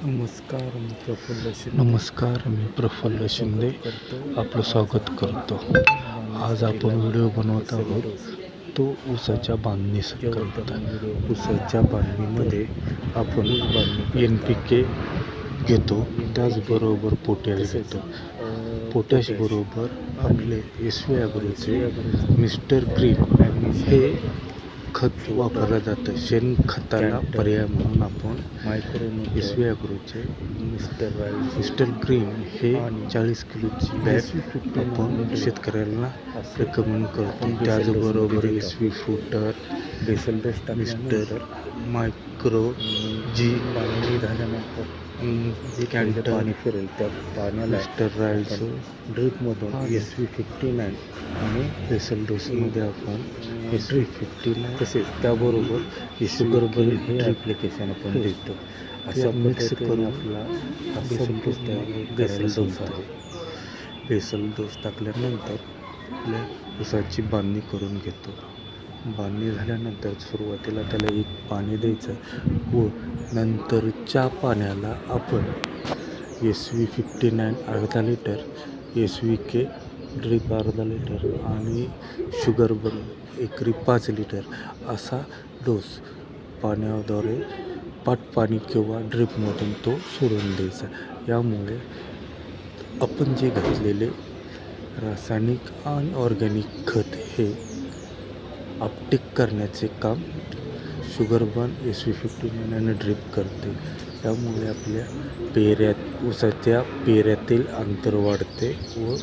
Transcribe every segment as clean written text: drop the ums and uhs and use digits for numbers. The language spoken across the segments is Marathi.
नमस्कार, मी प्रफुल्ल शिंदे आपलं स्वागत करतो. आज आपण व्हिडिओ बनवत आहोत तो ऊसाच्या बांधणीसकट. ऊसाच्या बांधणीमध्ये आपण NPK घेतो, त्याचबरोबर पोटॅश घेतो. पोटॅश बरोबर आपले SV ॲग्रोचे मिस्टर ग्रीन हे खत वापरलं जातं. शेणखताला पर्याय म्हणून आपण SV ॲग्रोचे मिस्टर ग्रीन हे 40 किलोची बॅग आपण शेतकऱ्यांना रेकमेंड करतो. त्याचबरोबर SV फ्रुटर, मिस्टर मायक्रो जी पाणी झाल्यानंतर जे कॅन्टर, पाणी फिरेल त्या पाण्याला मिस्टर रायझो ड्रिपमधून SV59 आणि बेसल डोसमध्ये आपण SV59 तसेच त्याबरोबर शुगर बरी हे ॲप्लिकेशन आपण देतो. अशा मिक्स करून आपला बेसल डोस आहे. बेसल डोस टाकल्यानंतर आपल्या ऊसाची बांधणी करून घेतो. बांधणी झाल्यानंतर सुरुवातीला त्याला एक पाणी द्यायचं व नंतरच्या पाण्याला आपण SV59 अर्धा लिटर, SVK ड्रिप अर्धा लिटर आणि शुगर बन एकरी 5 लिटर असा डोस पाण्याद्वारे पाणी किंवा ड्रिपमधून तो सोडून द्यायचा. यामुळे आपण जे घातलेले रासायनिक आणि ऑर्गॅनिक खत हे अपटेक करण्याचे काम शुगरबन SV59 आणि ड्रिप करते. त्यामुळे आपल्या ऊसाच्या पेऱ्यातील अंतर वाढते व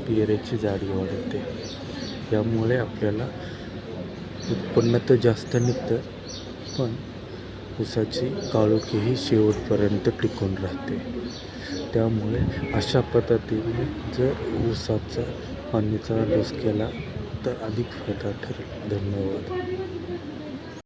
पेऱ्याची जाडी वाढते. यामुळे आपल्याला उत्पन्न तर जास्त निघतं, पण ऊसाची काळोखीही शेवटपर्यंत टिकून राहते. त्यामुळे अशा पद्धतीने जर ऊसाचा पाणीचा डोस केला तर अधिक फायदा ठरेल. धन्यवाद.